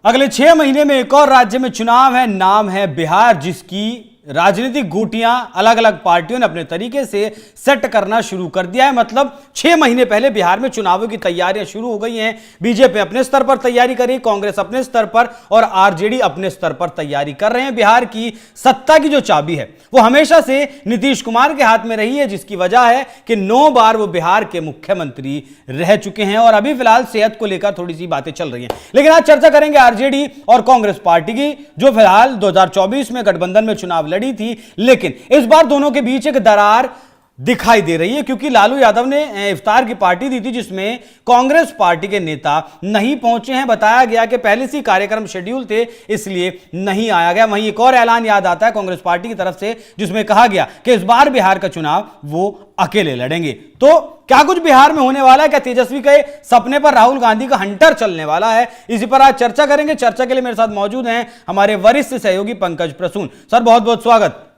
अगले 6 महीने में एक और राज्य में चुनाव है, नाम है बिहार, जिसकी राजनीतिक गुटियां अलग अलग पार्टियों ने अपने तरीके से सेट करना शुरू कर दिया है। मतलब 6 महीने पहले बिहार में चुनावों की तैयारियां शुरू हो गई हैं। बीजेपी अपने स्तर पर तैयारी कर रही, कांग्रेस अपने स्तर पर और आरजेडी अपने स्तर पर तैयारी कर रहे हैं। बिहार की सत्ता की जो चाबी है वो हमेशा से नीतीश कुमार के हाथ में रही है, जिसकी वजह है कि 9 बार वो बिहार के मुख्यमंत्री रह चुके हैं और अभी फिलहाल सेहत को लेकर थोड़ी सी बातें चल रही हैं। लेकिन आज चर्चा करेंगे आरजेडी और कांग्रेस पार्टी की, जो फिलहाल 2024 में गठबंधन में चुनाव लड़ी थी, लेकिन इस बार दोनों के बीच एक दरार दिखाई दे रही है, क्योंकि लालू यादव ने इफ्तार की पार्टी दी थी जिसमें कांग्रेस पार्टी के नेता नहीं पहुंचे हैं। बताया गया कि पहले से कार्यक्रम शेड्यूल थे, इसलिए नहीं आया गया। वहीं एक और ऐलान याद आता है कांग्रेस पार्टी की तरफ से, जिसमें कहा गया कि इस बार बिहार का चुनाव वो अकेले लड़ेंगे। तो क्या कुछ बिहार में होने वाला है? क्या तेजस्वी के सपने पर राहुल गांधी का हंटर चलने वाला है? इसी पर आज चर्चा करेंगे। चर्चा के लिए मेरे साथ मौजूद हैं हमारे वरिष्ठ सहयोगी पंकज प्रसून। सर, बहुत बहुत स्वागत।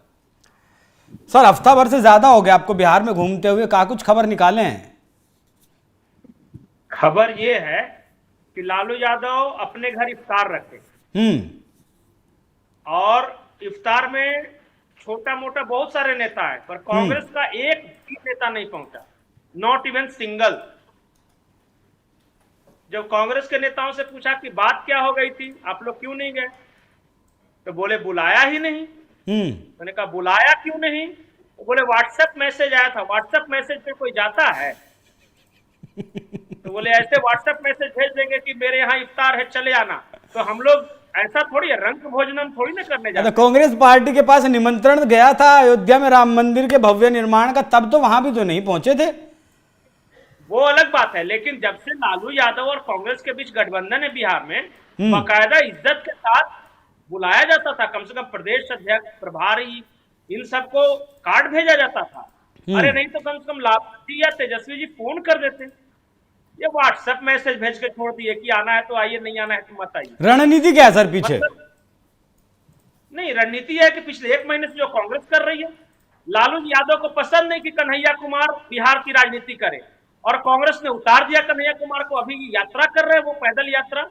सर, हफ्ता भर से ज्यादा हो गया आपको बिहार में घूमते हुए, क्या कुछ खबर निकाले हैं? खबर ये है कि लालू यादव अपने घर इफ्तार रखे और इफ्तार में छोटा मोटा बहुत सारे नेता है, पर कांग्रेस का एक भी नेता नहीं पहुंचा, नॉट इवन सिंगल। जब कांग्रेस के नेताओं से पूछा कि बात क्या हो गई थी, आप लोग क्यों नहीं गए, तो बोले बुलाया ही नहीं। मैंने कहा बुलाया क्यों नहीं? तो बोले व्हाट्सएप मैसेज आया था। व्हाट्सएप मैसेज पे कोई जाता है? तो बोले ऐसे व्हाट्सएप मैसेज भेज देंगे कि मेरे यहाँ इफ्तार है, चले आना। तो हम लोग ऐसा थोड़ी है, रंग भोजनम थोड़ी ना करने जाते। तो कांग्रेस पार्टी के पास निमंत्रण गया था अयोध्या में राम मंदिर के भव्य निर्माण का, तब तो वहां भी तो नहीं पहुंचे थे। वो अलग बात है, लेकिन जब से लालू यादव और कांग्रेस के बीच गठबंधन है बिहार में, बाकायदा इज्जत के साथ बुलाया जाता था। कम से कम प्रदेश अध्यक्ष, प्रभारी, इन सबको कार्ड भेजा जाता था। अरे नहीं तो कम से कम लालू जी या तेजस्वी जी फोन कर देते। ये व्हाट्सएप मैसेज भेज के छोड़ दिए कि आना है तो आइए, नहीं आना है तो मत आइए। रणनीति क्या है सर पीछे? नहीं, रणनीति है कि पिछले 1 महीने से जो कांग्रेस कर रही है, लालू यादव को पसंद नहीं कि कन्हैया कुमार बिहार की राजनीति करे, और कांग्रेस ने उतार दिया कन्हैया कुमार को। अभी यात्रा कर रहे हैं वो, पैदल यात्रा।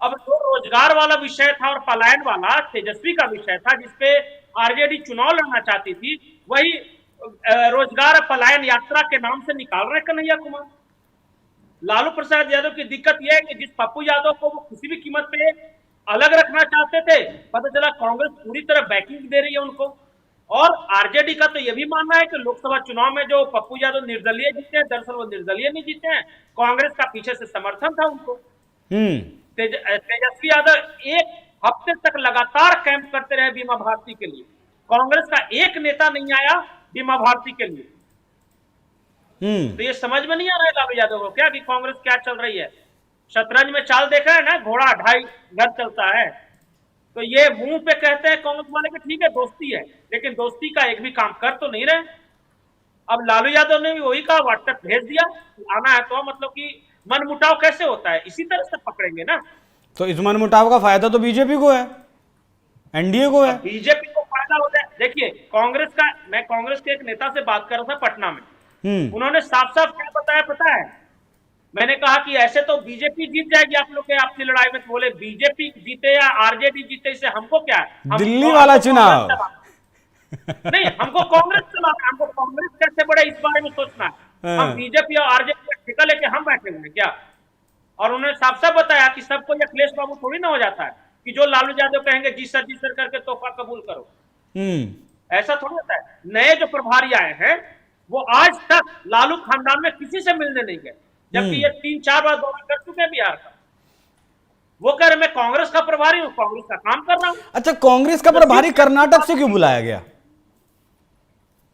अब जो रोजगार वाला विषय था और पलायन वाला तेजस्वी का विषय था, जिसपे आरजेडी चुनाव लड़ना चाहती थी, वही रोजगार पलायन यात्रा के नाम से निकाल रहे कन्हैया कुमार। लालू प्रसाद यादव की दिक्कत यह है कि जिस पप्पू यादव को वो किसी भी कीमत पे अलग रखना चाहते थे, पता चला कांग्रेस पूरी तरह बैकिंग दे रही है उनको। और आरजेडी का तो यह भी मानना है कि लोकसभा चुनाव में जो पप्पू यादव निर्दलीय जीते हैं, दरअसल वो निर्दलीय नहीं जीते हैं, कांग्रेस का पीछे से समर्थन था उनको। तेजस्वी यादव 1 हफ्ते तक लगातार कैंप करते रहे बीमा भारती के लिए। कांग्रेस का एक नेता नहीं आया बीमा भारती के लिए। तो ये समझ में नहीं आ रहा है लालू यादव को क्या कि कांग्रेस क्या चल रही है। शतरंज में चाल देखा है ना, घोड़ा 2.5 घर चलता है। तो ये मुंह पे कहते हैं कांग्रेस वाले कि ठीक है दोस्ती है, लेकिन दोस्ती का एक भी काम कर तो नहीं रहे। अब लालू यादव ने भी वही कहा, व्हाट्सएप भेज दिया, आना है तो। मतलब कि मनमुटाव कैसे होता है, इसी तरह से पकड़ेंगे ना। तो इस मनमुटाव का फायदा तो बीजेपी को है, एनडीए को है। बीजेपी को फायदा हो जाए। देखिए कांग्रेस का, मैं कांग्रेस के एक नेता से बात कर रहा था पटना में, उन्होंने साफ साफ क्या बताया पता है? मैंने कहा कि ऐसे तो बीजेपी जीत जाएगी आप लोग के आपकी लड़ाई में। तो बोले बीजेपी जीते या आरजेडी जीते, इससे हमको क्या है? दिल्ली वाला चुनाव नहीं, हमको कांग्रेस चलाना, हमको कांग्रेस कैसे बढ़े इस बारे में सोचना है। हम बीजेपी और आरजेडी का ठेका लेके हम बैठे हुए हैं क्या? और उन्होंने साफ साफ बताया कि सबको ये अखिलेश बाबू थोड़ी ना हो जाता है कि जो लालू यादव कहेंगे जी सर करके तोहफा कबूल करो। ऐसा थोड़ी होता है। नए जो प्रभारी आए हैं वो आज तक लालू खानदान में किसी से मिलने नहीं गए, जबकि ये 3-4 बार दौरा कर चुके हैं बिहार का। वो कह रहे मैं कांग्रेस का प्रभारी हूं, कांग्रेस का काम कर रहा हूं। अच्छा, कांग्रेस का प्रभारी कर्नाटक से क्यों बुलाया गया?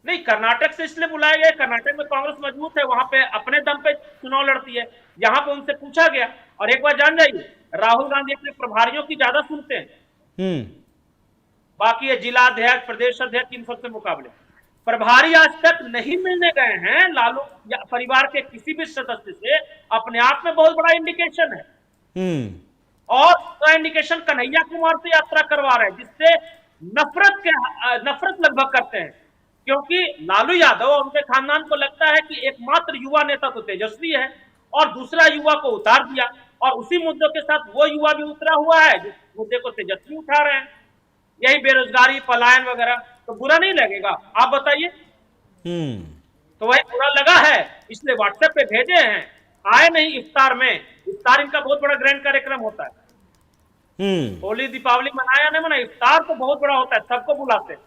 नहीं, कर्नाटक से इसलिए बुलाया गया, कर्नाटक में कांग्रेस मजबूत है, वहां पे अपने दम पे चुनाव लड़ती है। यहाँ पे उनसे पूछा गया। और एक बार जान जाइए, राहुल गांधी अपने प्रभारियों की ज्यादा सुनते हैं, बाकी ये जिला अध्यक्ष, प्रदेश अध्यक्ष, इन सबसे मुकाबले प्रभारी आज तक नहीं मिलने गए हैं लालू परिवार के किसी भी सदस्य से। अपने आप में बहुत बड़ा इंडिकेशन है। और दूसरा इंडिकेशन कन्हैया कुमार से यात्रा करवा रहे हैं, जिससे नफरत लगभग करते हैं, क्योंकि लालू यादव और उनके खानदान को लगता है कि एकमात्र युवा नेता तो तेजस्वी है और दूसरा युवा को उतार दिया। और उसी मुद्दों के साथ वो युवा भी उतरा हुआ है जिस मुद्दे को तेजस्वी उठा रहे हैं, यही बेरोजगारी, पलायन वगैरह। तो बुरा नहीं लगेगा? आप बताइए। तो वही बुरा लगा है, इसलिए व्हाट्सएप पे भेजे हैं, आए नहीं इफ्तार में। इफ्तार इनका बहुत बड़ा ग्रैंड कार्यक्रम होता है। होली दीपावली मनाया नहीं मना, इफ्तार तो बहुत बड़ा होता है, सबको बुलाते हैं।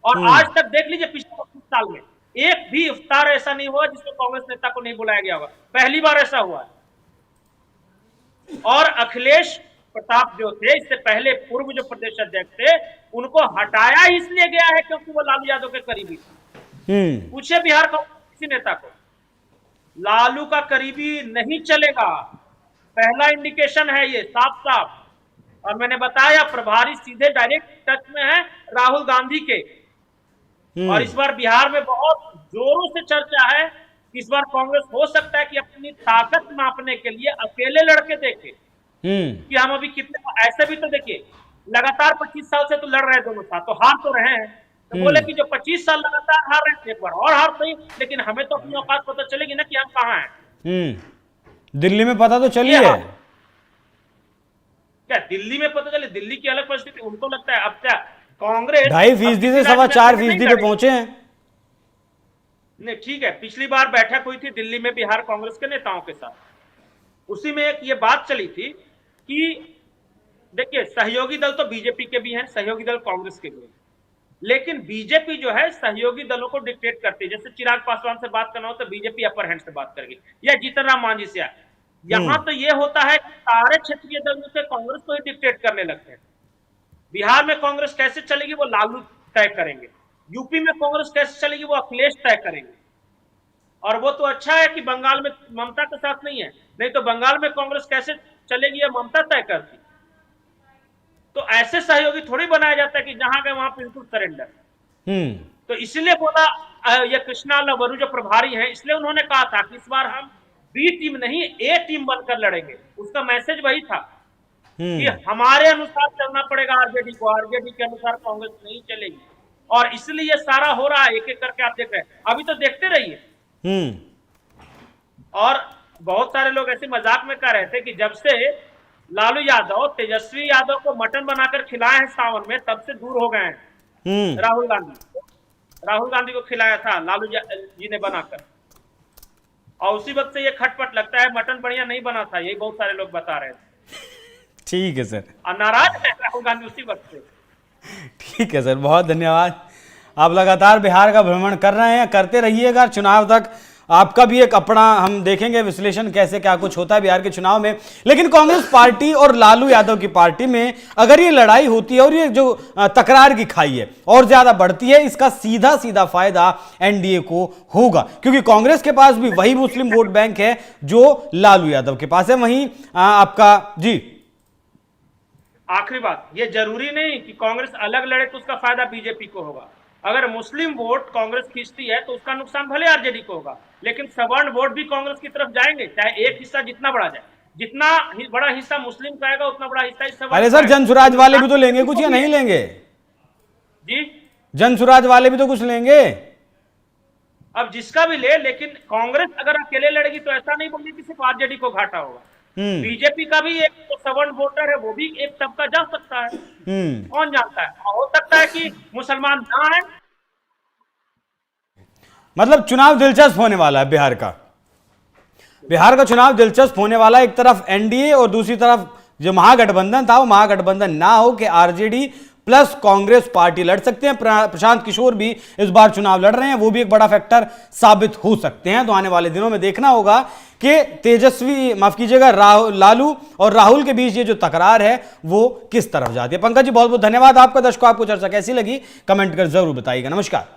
और आज तक देख लीजिए पिछले 25 साल में एक भी इफ्तार ऐसा नहीं हुआ जिसमें कांग्रेस नेता को नहीं बुलाया गया होगा, पहली बार ऐसा हुआ है। और अखिलेश प्रताप जो थे, इससे पहले पूर्व जो प्रदेश अध्यक्ष थे, उनको हटाया इसलिए गया है क्योंकि वो लालू यादव के करीबी थे। पूछे बिहार कांग्रेस किसी नेता को, लालू का करीबी नहीं चलेगा, पहला इंडिकेशन है ये साफ साफ। और मैंने बताया प्रभारी सीधे डायरेक्ट टच में है राहुल गांधी के। और इस बार बिहार में बहुत जोरों से चर्चा है कि इस बार कांग्रेस हो सकता है कि अपनी ताकत मापने के लिए अकेले लड़के देखे कि हम अभी कितने। ऐसे भी तो देखिए लगातार 25 साल से तो लड़ रहे हैं दोनों साथ, तो हार तो रहे हैं। तो बोले कि जो 25 साल लगातार हार रहे थे, एक बार और हार सही, लेकिन हमें तो अपनी औकात पता चलेगी ना कि हम कहाँ हैं। दिल्ली में पता तो चली है क्या? दिल्ली में पता चले? दिल्ली की अलग परिस्थिति। उनको लगता है अब क्या कांग्रेस 2.5% से 4.25% पे पहुंचे हैं। नहीं ठीक है, पिछली बार बैठक हुई थी दिल्ली में बिहार कांग्रेस के नेताओं के साथ, उसी में एक ये बात चली थी कि देखिए सहयोगी दल तो बीजेपी के भी हैं, सहयोगी दल कांग्रेस के भी हैं, लेकिन बीजेपी जो है सहयोगी दलों को डिक्टेट करती है। जैसे चिराग पासवान से बात करना हो तो बीजेपी अपर हैंड से बात करेगी, या जीतन राम मांझी से। यहां तो ये होता है कि सारे क्षेत्रीय दल से कांग्रेस को ही डिक्टेट करने लगते हैं। बिहार में कांग्रेस कैसे चलेगी वो लालू तय करेंगे, यूपी में कांग्रेस कैसे चलेगी वो अखिलेश तय करेंगे। और वो तो अच्छा है कि बंगाल में ममता के साथ नहीं है, नहीं तो बंगाल में कांग्रेस कैसे चलेगी ये ममता तय करती। तो ऐसे सहयोगी थोड़ी बनाया जाता है कि जहां गए वहां बिल्कुल सरेंडर। तो इसलिए बोला ये कृष्णा लवरू जो प्रभारी हैं, इसलिए उन्होंने कहा था कि इस बार हम बी टीम नहीं ए टीम बनकर लड़ेंगे। उसका मैसेज वही था कि हमारे अनुसार चलना पड़ेगा आरजेडी को, आरजेडी के अनुसार कांग्रेस नहीं चलेगी। और इसलिए ये सारा हो रहा है, एक एक करके आप देख रहे हैं, अभी तो देखते रहिए। और बहुत सारे लोग ऐसे मजाक में कह रहे थे कि जब से लालू यादव तेजस्वी यादव को मटन बनाकर खिलाए हैं सावन में, तब से दूर हो गए हैं। राहुल गांधी को खिलाया था लालू जी ने बनाकर, और उसी वक्त से ये खटपट लगता है मटन बढ़िया नहीं बना था, यही बहुत सारे लोग बता रहे थे। ठीक है सर, और नाराज है राहुल गांधी उसी वक्त से। ठीक है सर, बहुत धन्यवाद। आप लगातार बिहार का भ्रमण कर रहे हैं, करते रहिएगा। चुनाव तक आपका भी एक अपना हम देखेंगे विश्लेषण कैसे क्या कुछ होता है बिहार के चुनाव में। लेकिन कांग्रेस पार्टी और लालू यादव की पार्टी में अगर ये लड़ाई होती है और ये जो तकरार की खाई है और ज्यादा बढ़ती है, इसका सीधा सीधा फायदा एनडीए को होगा, क्योंकि कांग्रेस के पास भी वही मुस्लिम वोट बैंक है जो लालू यादव के पास है। वहीं आपका जी आखिरी बात, ये जरूरी नहीं कि कांग्रेस अलग लड़े तो उसका फायदा बीजेपी को होगा। अगर मुस्लिम वोट कांग्रेस खींचती है तो उसका नुकसान भले आरजेडी को होगा, लेकिन सवर्ण वोट भी कांग्रेस की तरफ जाएंगे, चाहे एक हिस्सा जितना बड़ा जाए। जितना बड़ा हिस्सा मुस्लिम का आएगा उतना बड़ा हिस्सा इस। अरे सर, जनसुराज वाले भी तो लेंगे कुछ या नहीं लेंगे? जी, जनसुराज वाले भी तो कुछ लेंगे। अब जिसका भी ले, लेकिन कांग्रेस अगर अकेले लड़ेगी तो ऐसा नहीं बोलेगी कि सिर्फ आरजेडी को घाटा होगा। बीजेपी का भी एक तो सवर्ण वोटर है, वो भी एक तबका जा सकता है, कौन जानता है। हो सकता है कि मुसलमान ना है। मतलब चुनाव दिलचस्प होने वाला है बिहार का। बिहार का चुनाव दिलचस्प होने वाला है। एक तरफ एनडीए और दूसरी तरफ जो महागठबंधन था वो महागठबंधन ना हो कि आरजेडी प्लस कांग्रेस पार्टी लड़ सकते हैं। प्रशांत किशोर भी इस बार चुनाव लड़ रहे हैं, वो भी एक बड़ा फैक्टर साबित हो सकते हैं। तो आने वाले दिनों में देखना होगा कि तेजस्वी, माफ कीजिएगा, लालू और राहुल के बीच ये जो तकरार है वो किस तरफ जाती है। पंकज जी बहुत बहुत धन्यवाद आपका। दर्शकों, आपको चर्चा कैसी लगी कमेंट कर जरूर बताइएगा। नमस्कार।